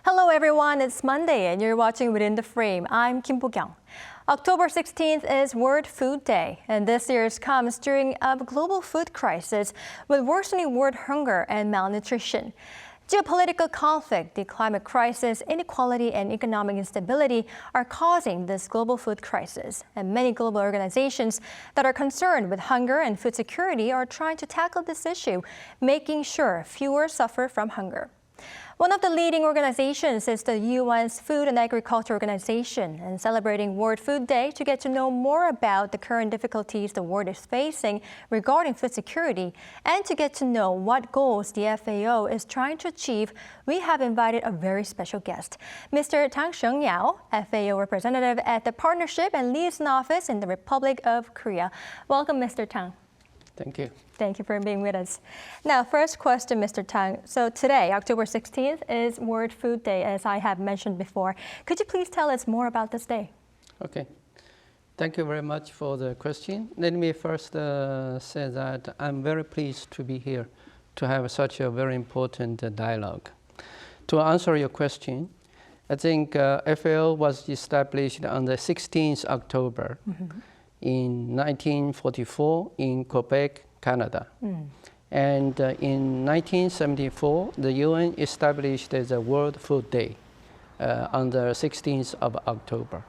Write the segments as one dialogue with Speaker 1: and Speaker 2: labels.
Speaker 1: Hello everyone, it's Monday and you're watching Within the Frame. I'm Kim Bo-kyung. October 16th is World Food Day, and this year's comes during a global food crisis with worsening world hunger and malnutrition. Geopolitical conflict, the climate crisis, inequality, and economic instability are causing this global food crisis. And many global organizations that are concerned with hunger and food security are trying to tackle this issue, making sure fewer suffer from hunger. One of the leading organizations is the UN's Food and Agriculture Organization, and celebrating World Food Day to get to know more about the current difficulties the world is facing regarding food security and to get to know what goals the FAO is trying to achieve, we have invited a very special guest, Mr. Tang Shengyao, FAO representative at the Partnership and Liaison office in the Republic of Korea. Welcome, Mr. Tang.
Speaker 2: Thank you.
Speaker 1: Thank you for being with us. Now, first question, Mr. Tang. So today, October 16th, is World Food Day, as I have mentioned before. Could you please tell us more about this day?
Speaker 2: Okay. Thank you very much for the question. Let me first say that I'm very pleased to be here to have such a very important dialogue. To answer your question, I think FAO was established on the 16th October in 1944 in Quebec, Canada. And in 1974, the UN established the World Food Day on the 16th of October.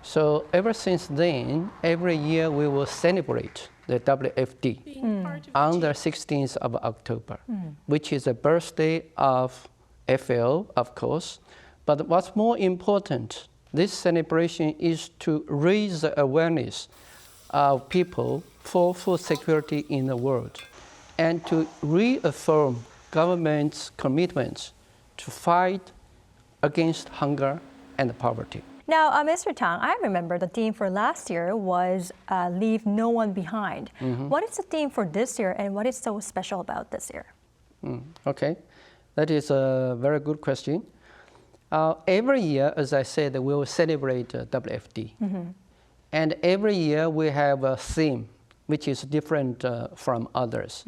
Speaker 2: So ever since then, every year we will celebrate the WFD on the 16th of October, which is the birthday of FAO, of course. But what's more important, this celebration is to raise the awareness of people for food security in the world and to reaffirm government's commitments to fight against hunger and poverty.
Speaker 1: Now, Mr. Tang, I remember the theme for last year was Leave No One Behind. What is the theme for this year and what is so special about this year?
Speaker 2: Okay, that is a very good question. Every year, as I said, we will celebrate WFD. And every year we have a theme which is different from others.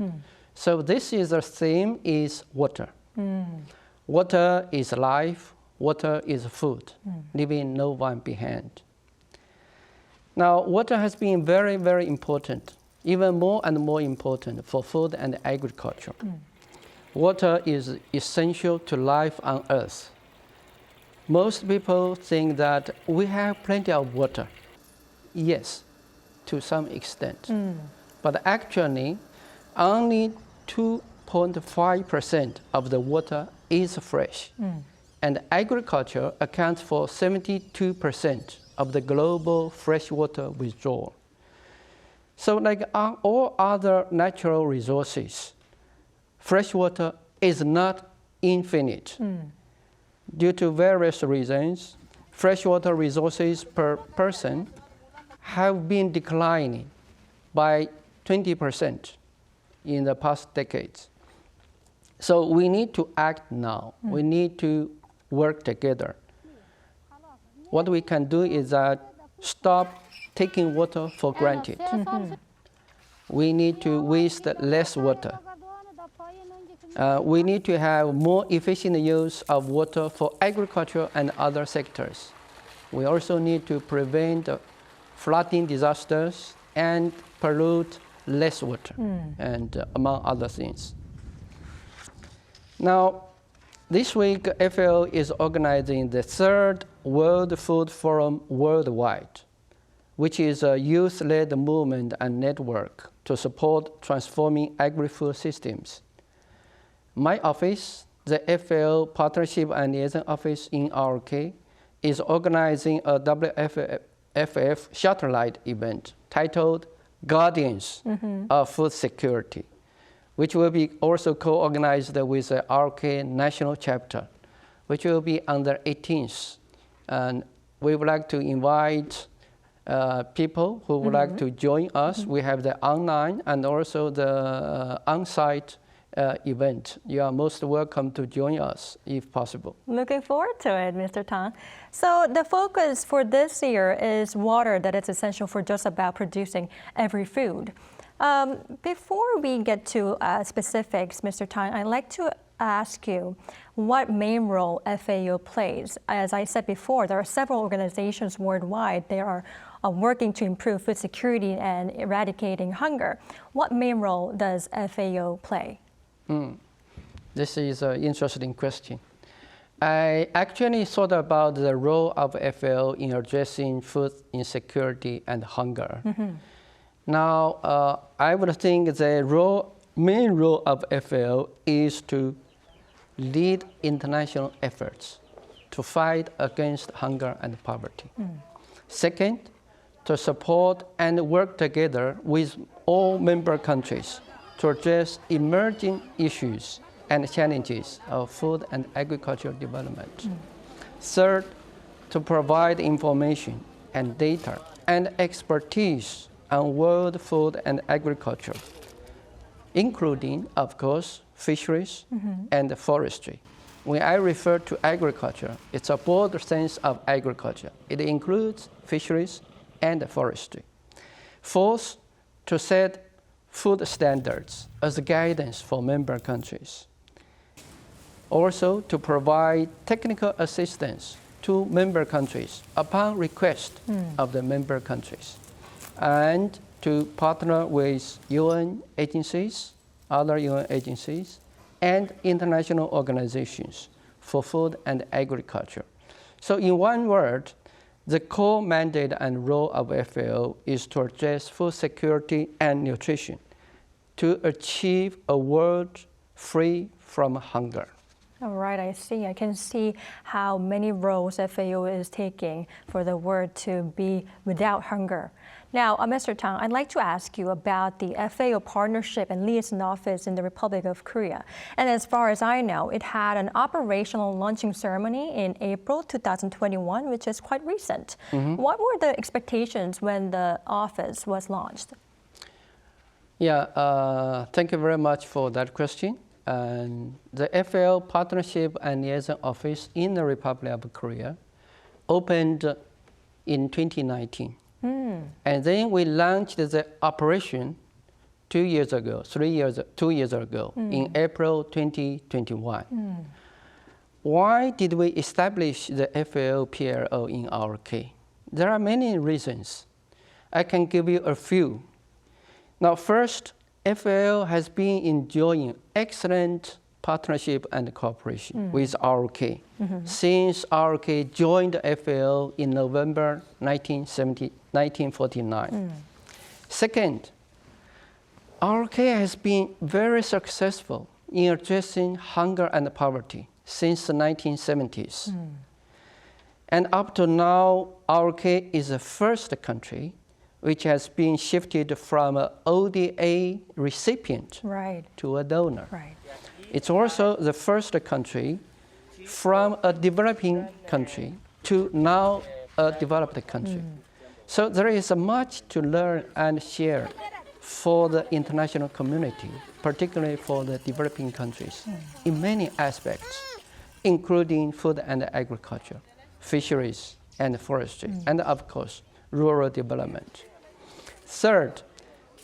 Speaker 2: So this year's theme is water. Water is life, water is food, leaving no one behind. Now, water has been very, very important, even more and more important for food and agriculture. Water is essential to life on Earth. Most people think that we have plenty of water. Yes, to some extent. But actually, only 2.5% of the water is fresh. And agriculture accounts for 72% of the global freshwater withdrawal. So like all other natural resources, freshwater is not infinite. Due to various reasons, freshwater resources per person have been declining by 20% in the past decades. So we need to act now. We need to work together. What we can do is that stop taking water for granted. We need to waste less water. We need to have more efficient use of water for agriculture and other sectors. We also need to prevent flooding disasters and pollute less water, and among other things. Now, this week, FAO is organizing the third World Food Forum worldwide, which is a youth-led movement and network to support transforming agri-food systems. My office, the FAO Partnership and Liaison office in RK, is organizing a WFF satellite event titled Guardians of Food Security, which will be also co-organized with the RK National Chapter, which will be on the 18th. And we would like to invite people who would like to join us. We have the online and also the on-site event. You are most welcome to join us if possible.
Speaker 1: Looking forward to it, Mr. Tang. So the focus for this year is water that is essential for just about producing every food. Before we get to specifics, Mr. Tang, I'd like to ask you what main role FAO plays. As I said before, there are several organizations worldwide. They are working to improve food security and eradicating hunger. What main role does FAO play?
Speaker 2: This is an interesting question. I actually thought about the role of FAO in addressing food insecurity and hunger. Now, I would think the main role of FAO is to lead international efforts to fight against hunger and poverty. Second, to support and work together with all member countries to address emerging issues and challenges of food and agricultural development. Third, to provide information and data and expertise on world food and agriculture, including, of course, fisheries and forestry. When I refer to agriculture, it's a broad sense of agriculture. It includes fisheries and forestry. Fourth, to set food standards as guidance for member countries. Also, to provide technical assistance to member countries upon request of the member countries. And to partner with UN agencies, other UN agencies, and international organizations for food and agriculture. So in one word, the core mandate and role of FAO is to address food security and nutrition to achieve a world free from hunger.
Speaker 1: All right, I see. I can see how many roles FAO is taking for the world to be without hunger. Now, Mr. Tang, I'd like to ask you about the FAO Partnership and Liaison Office in the Republic of Korea. And as far as I know, it had an operational launching ceremony in April 2021, which is quite recent. What were the expectations when the office was launched?
Speaker 2: Yeah, thank you very much for that question. And the FAO Partnership and Liaison Office in the Republic of Korea opened in 2019. And then we launched the operation 2 years ago, 2 years ago, in April 2021. Why did we establish the FAO PLO in our case? There are many reasons. I can give you a few. Now, first, FAO has been enjoying excellent partnership and cooperation with ROK since ROK joined FAO in November 1949. Second, ROK has been very successful in addressing hunger and poverty since the 1970s. And up to now, ROK is the first country which has been shifted from an ODA recipient to a donor. It's also the first country from a developing country to now a developed country. So there is much to learn and share for the international community, particularly for the developing countries, in many aspects, including food and agriculture, fisheries and forestry, and of course, rural development. Third,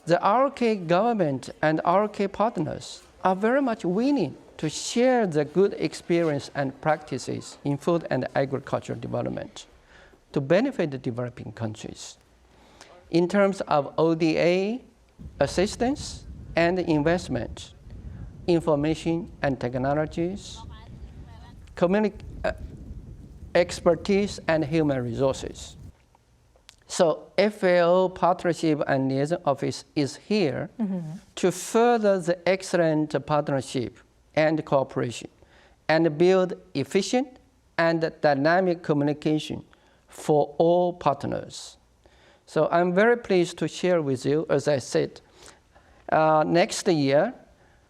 Speaker 2: the ROK government and ROK partners are very much willing to share the good experience and practices in food and agricultural development to benefit the developing countries. In terms of ODA assistance and investment, information and technologies, expertise and human resources. So FAO Partnership and Liaison Office is here to further the excellent partnership and cooperation and build efficient and dynamic communication for all partners. So I'm very pleased to share with you, as I said, next year,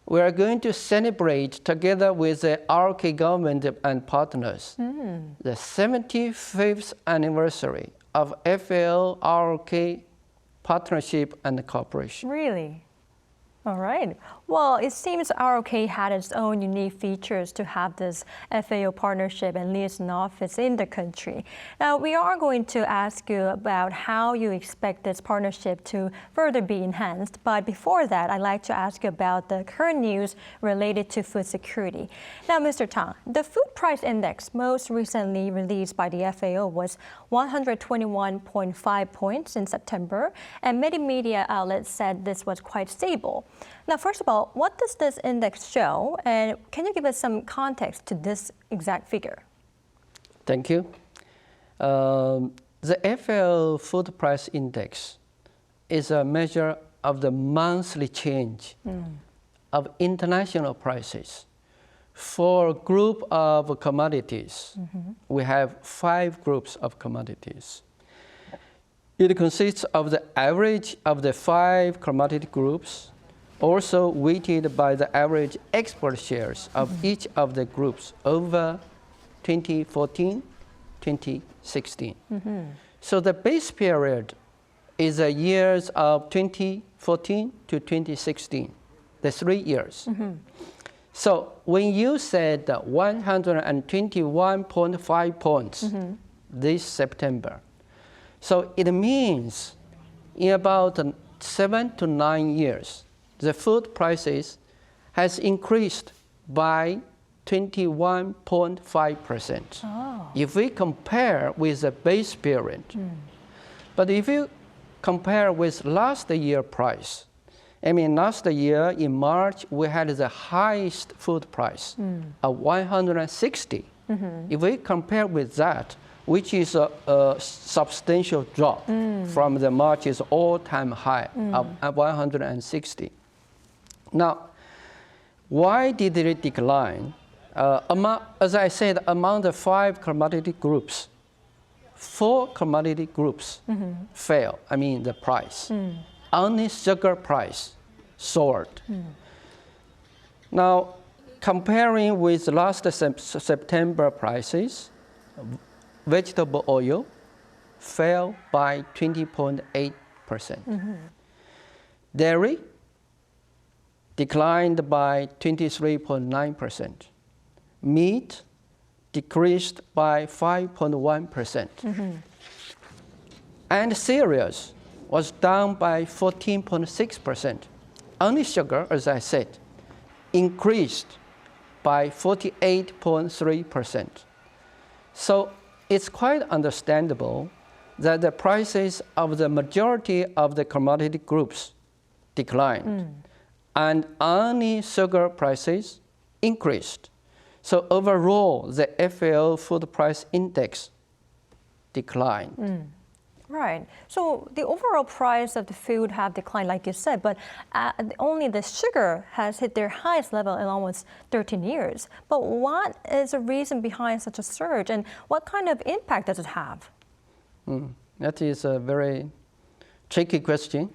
Speaker 2: we are going to celebrate together with the ROK government and partners the 75th anniversary of FAO ROK partnership and cooperation.
Speaker 1: Really? All right. Well, it seems ROK had its own unique features to have this FAO partnership and liaison office in the country. Now, we are going to ask you about how you expect this partnership to further be enhanced. But before that, I'd like to ask you about the current news related to food security. Now, Mr. Tang, the food price index most recently released by the FAO was 121.5 points in September, and many media outlets said this was quite stable. Now, first of all, what does this index show, and can you give us some context to this exact figure?
Speaker 2: Thank you. The FAO Food Price Index is a measure of the monthly change of international prices for a group of commodities. We have 5 groups of commodities. It consists of the average of the 5 commodity groups, also weighted by the average export shares of each of the groups over 2014-2016. So the base period is the years of 2014 to 2016, the 3 years. So when you said 121.5 points this September, so it means in about 7 to 9 years, the food prices has increased by 21.5%. If we compare with the base period. But if you compare with last year price, I mean, last year in March, we had the highest food price of 160. If we compare with that, which is a substantial drop from the March's all-time high of 160. Now, why did it decline? As I said, among the 5 commodity groups, 4 commodity groups fell, I mean the price. Only sugar price soared. Now, comparing with last September prices, vegetable oil fell by 20.8%. Dairy declined by 23.9%. Meat decreased by 5.1%. And cereals was down by 14.6%. Only sugar, as I said, increased by 48.3%. So it's quite understandable that the prices of the majority of the commodity groups declined, and only sugar prices increased. So overall, the FAO Food Price Index declined.
Speaker 1: Right. So the overall price of the food have declined, like you said, but only the sugar has hit their highest level in almost 13 years. But what is the reason behind such a surge, and what kind of impact does it have?
Speaker 2: That is a very tricky question.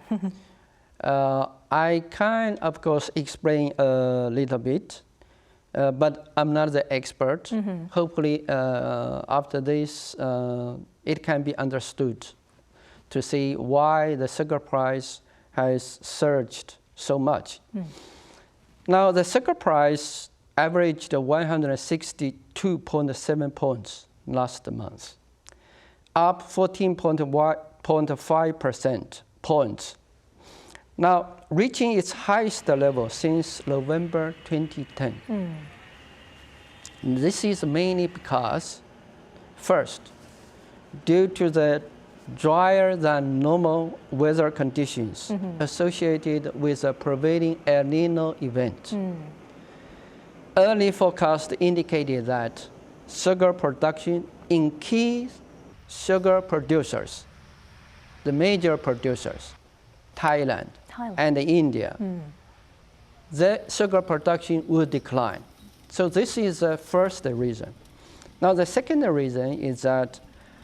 Speaker 2: I can, of course, explain a little bit, but I'm not the expert. Hopefully, after this, it can be understood to see why the sugar price has surged so much. Now, the sugar price averaged 162.7 points last month, up 14.5% points. Now, reaching its highest level since November 2010. This is mainly because, first, due to the drier than normal weather conditions associated with the prevailing El Nino event. Early forecast indicated that sugar production in key sugar producers, the major producers, Thailand. And India, the sugar production would decline. So this is the first reason. Now the second reason is that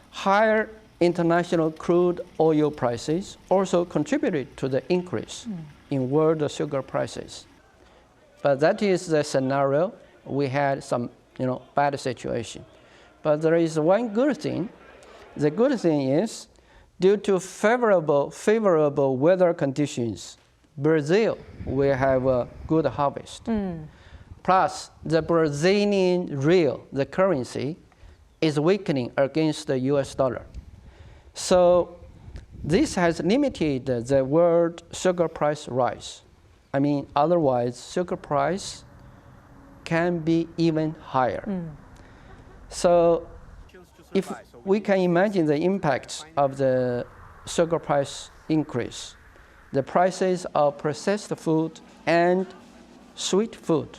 Speaker 2: higher international crude oil prices also contributed to the increase in world sugar prices. But that is the scenario. We had some bad situation. But there is one good thing. The good thing is, due to favorable weather conditions Brazil will have a good harvest. Plus, the Brazilian real, the currency, is weakening against the US dollar. So this has limited the world sugar price rise. I mean, otherwise, sugar price can be even higher. So if we can imagine the impacts of the sugar price increase, the prices of processed food and sweet food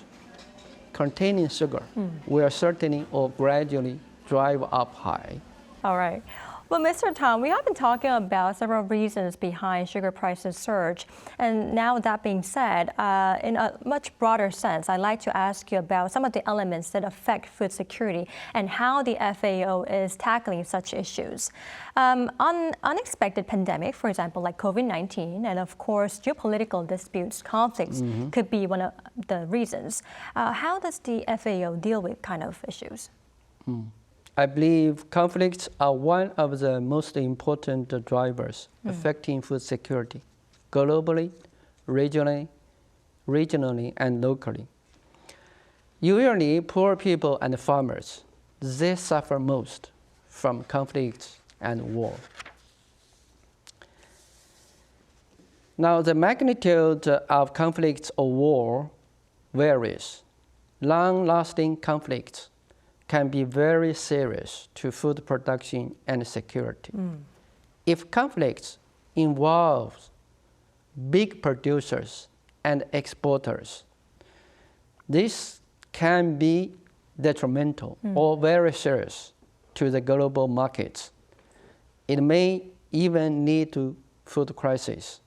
Speaker 2: containing sugar will certainly or gradually drive up high.
Speaker 1: All right. Well, Mr. Tang, we have been talking about several reasons behind sugar prices surge. And now that being said, in a much broader sense, I'd like to ask you about some of the elements that affect food security and how the FAO is tackling such issues. Unexpected pandemic, for example, like COVID-19, and of course, geopolitical disputes, conflicts could be one of the reasons. How does the FAO deal with kind of issues?
Speaker 2: I believe conflicts are one of the most important drivers affecting food security, globally, regionally, and locally. Usually, poor people and farmers, they suffer most from conflicts and war. Now, the magnitude of conflicts or war varies. Long-lasting conflicts can be very serious to food production and security. If conflicts involve big producers and exporters, this can be detrimental or very serious to the global markets. It may even lead to food crisis.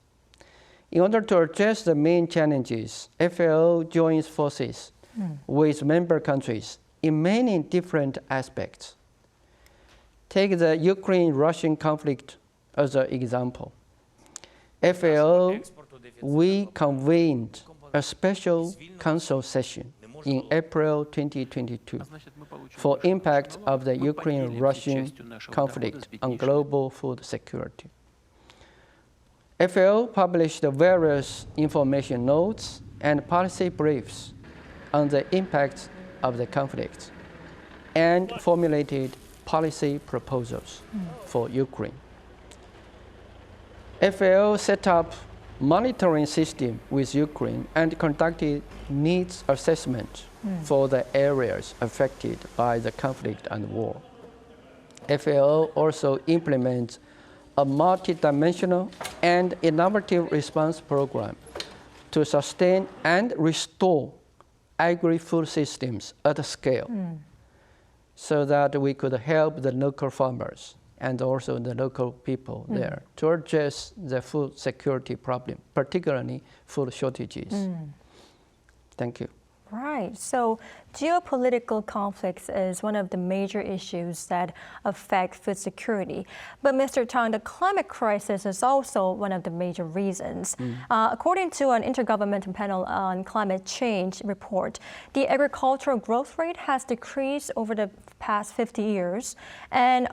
Speaker 2: In order to address the main challenges, FAO joins forces with member countries in many different aspects. Take the Ukraine-Russian conflict as an example. FAO, we convened a special council session in April 2022 for impact of the Ukraine-Russian conflict on global food security. FAO published various information notes and policy briefs on the impacts of the conflict and formulated policy proposals for Ukraine. FAO set up monitoring system with Ukraine and conducted needs assessment for the areas affected by the conflict and war. FAO also implements a multidimensional and innovative response program to sustain and restore agri-food systems at scale so that we could help the local farmers and also the local people there to address the food security problem, particularly food shortages. Thank you.
Speaker 1: Right. So geopolitical conflicts is one of the major issues that affect food security. But Mr. Tang, the climate crisis is also one of the major reasons. According to an intergovernmental panel on climate change report, the agricultural growth rate has decreased over the past 50 years. And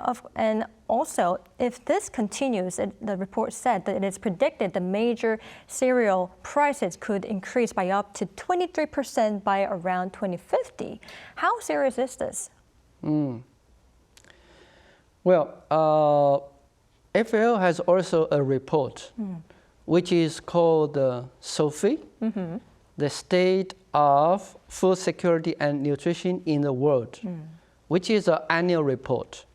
Speaker 1: also, if this continues, the report said that it is predicted the major cereal prices could increase by up to 23% by around 2050. How serious is this?
Speaker 2: Well, FAO has also a report which is called SOFI, the State of Food Security and Nutrition in the World, which is an annual report.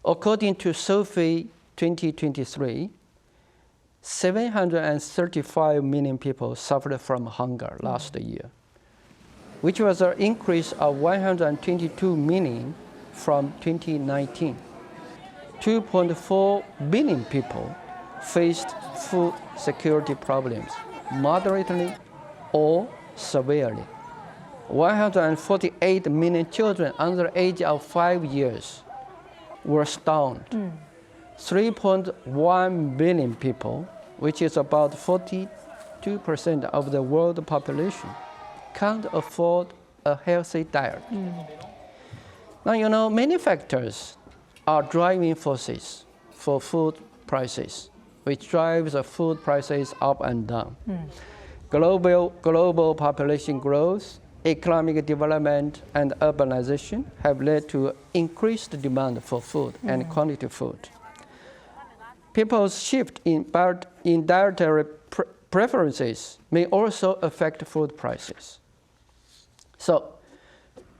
Speaker 2: According to SOFI 2023, 735 million people suffered from hunger last year, which was an increase of 122 million from 2019. 2.4 billion people faced food security problems, moderately or severely. 148 million children under the age of 5 years were starved. 3.1 billion people, which is about 42% of the world population, can't afford a healthy diet. Now, many factors are driving forces for food prices, which drives the food prices up and down. Global population growth, economic development, and urbanization have led to increased demand for food and quality food. People's shift in dietary preferences may also affect food prices. So,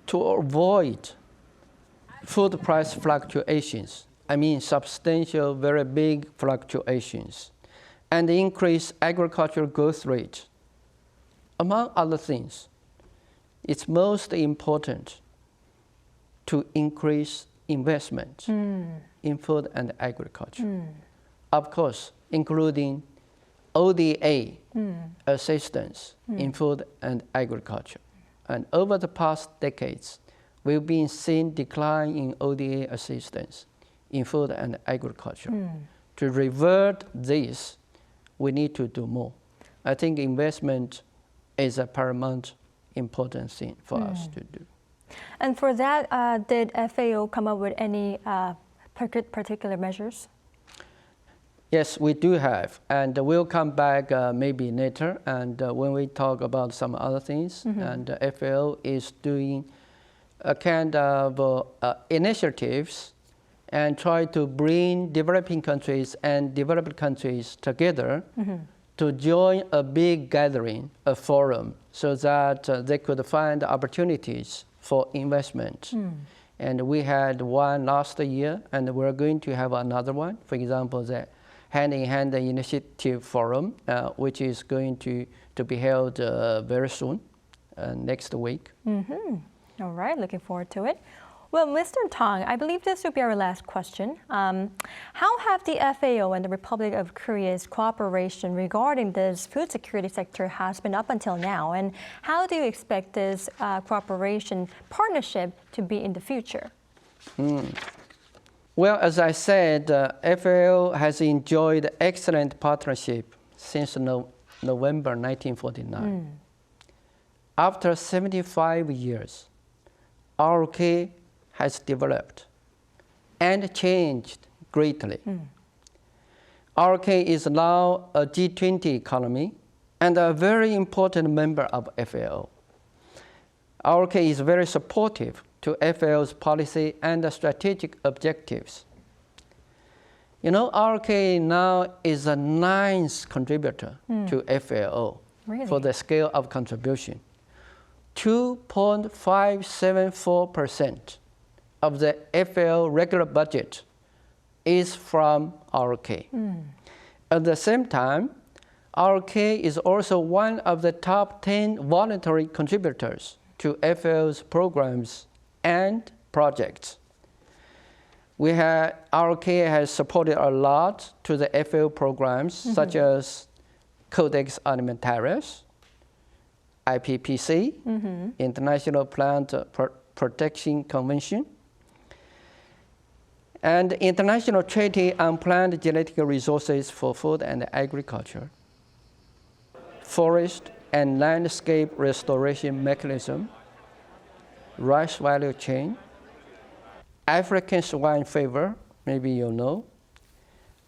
Speaker 2: to avoid food price fluctuations, I mean substantial, very big fluctuations, and increase agricultural growth rate, among other things, it's most important to increase investment in food and agriculture. Of course, including ODA assistance in food and agriculture. And over the past decades, we've been seeing decline in ODA assistance in food and agriculture. To revert this, we need to do more. I think investment is a paramount important thing for us to do.
Speaker 1: And for that, did FAO come up with any particular measures?
Speaker 2: Yes, we do have, and we'll come back maybe later, and when we talk about some other things, and FAO is doing a kind of initiatives and try to bring developing countries and developed countries together to join a big gathering, a forum, so that they could find opportunities for investment. And we had one last year, and we're going to have another one. For example, the Hand in Hand Initiative Forum, which is going to be held very soon, next week.
Speaker 1: All right, looking forward to it. Well, Mr. Tang, I believe this will be our last question. How have the FAO and the Republic of Korea's cooperation regarding this food security sector has been up until now? And how do you expect this cooperation partnership to be in the future?
Speaker 2: Well, as I said, FAO has enjoyed excellent partnership since November 1949. After 75 years, ROK has developed and changed greatly. ROK is now a G20 economy and a very important member of FAO. ROK is very supportive to FAO's policy and strategic objectives. You know, ROK now is the 9th contributor to FAO for the scale of contribution. 2.574% of the FAO regular budget is from ROK. At the same time, ROK is also one of the top 10 voluntary contributors to FAO's programs and projects. ROK has supported a lot to the FAO programs such as Codex Alimentarius, IPPC, International Plant Protection Convention, and International Treaty on Plant Genetic Resources for Food and Agriculture, Forest and Landscape Restoration Mechanism, Rice Value Chain, African Swine Fever, maybe you know.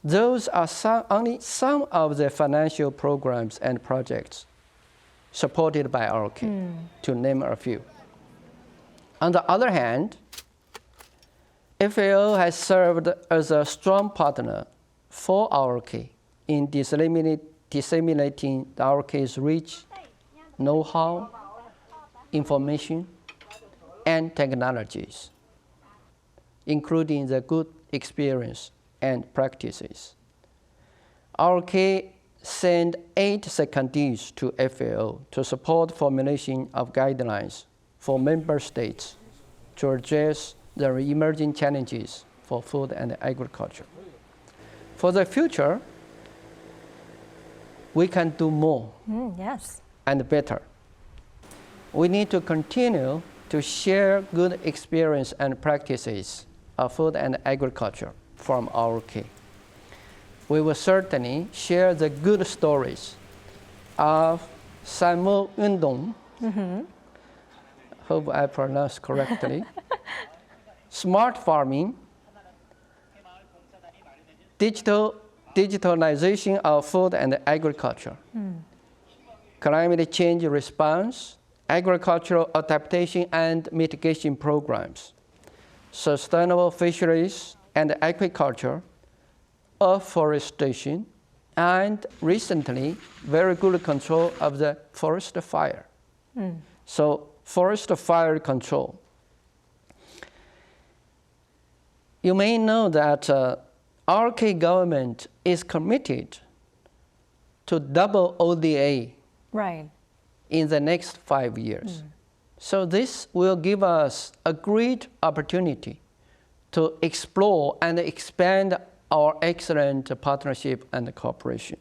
Speaker 2: Those are only some of the financial programs and projects supported by ROK, to name a few. On the other hand, FAO has served as a strong partner for ROK in disseminating ROK's rich know-how, information, and technologies, including the good experience and practices. ROK sent 8 secondees to FAO to support formulation of guidelines for member states to address the emerging challenges for food and agriculture. For the future, we can do more and better. We need to continue to share good experience and practices of food and agriculture from ROK. We will certainly share the good stories of Salmo Undong, hope I pronounced correctly, smart farming, digital digitalization of food and agriculture, climate change response, agricultural adaptation and mitigation programs, sustainable fisheries and aquaculture, afforestation, and recently, very good control of the forest fire. So forest fire control. You may know that RK government is committed to double ODA
Speaker 1: Right.
Speaker 2: in the next 5 years. So this will give us a great opportunity to explore and expand our excellent partnership and cooperation.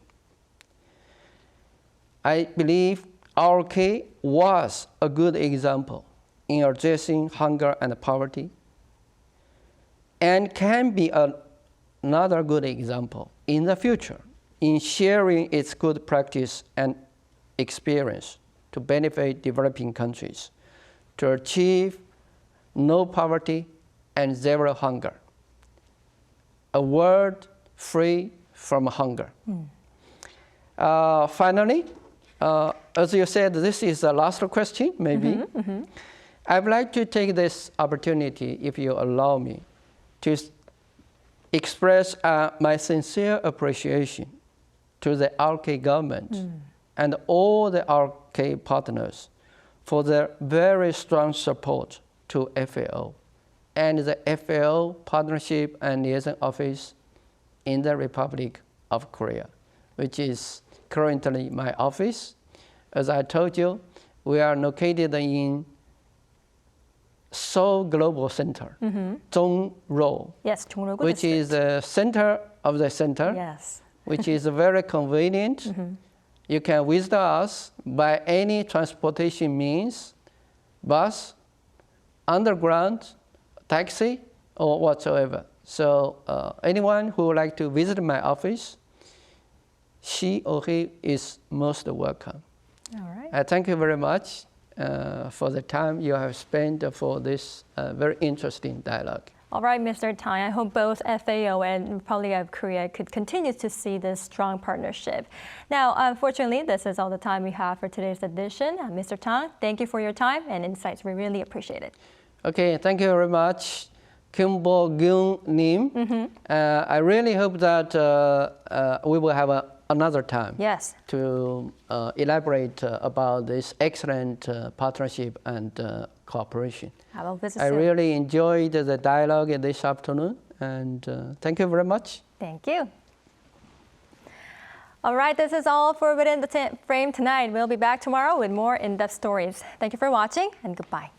Speaker 2: I believe RK was a good example in addressing hunger and poverty, and can be another good example in the future in sharing its good practice and experience to benefit developing countries to achieve no poverty and zero hunger, a world free from hunger. Finally, as you said, this is the last question, maybe. I'd like to take this opportunity, if you allow me, to express my sincere appreciation to the RK government and all the RK partners for their very strong support to FAO and the FAO Partnership and Liaison Office in the Republic of Korea, which is currently my office. As I told you, we are located in Seoul Global Center, Zhongro,
Speaker 1: Yes, Chungro
Speaker 2: which is the center of the center,
Speaker 1: Yes.
Speaker 2: which is very convenient. You can visit us by any transportation means, bus, underground, taxi, or whatsoever. So anyone who would like to visit my office, she or he is most welcome.
Speaker 1: All right.
Speaker 2: I thank you very much for the time you have spent for this very interesting dialogue.
Speaker 1: All right, Mr. Tang, I hope both FAO and Republic of Korea could continue to see this strong partnership. Now, unfortunately, this is all the time we have for today's edition. Mr. Tang, thank you for your time and insights. We really appreciate it.
Speaker 2: Okay, thank you very much, Kim Bo-gyung Nim. I really hope that we will have another time
Speaker 1: Yes.
Speaker 2: to elaborate about this excellent partnership and cooperation.
Speaker 1: I will visit
Speaker 2: I
Speaker 1: soon.
Speaker 2: really enjoyed the dialogue this afternoon, and thank you very much.
Speaker 1: Thank you. All right, this is all for Within the Frame tonight. We'll be back tomorrow with more in-depth stories. Thank you for watching, and goodbye.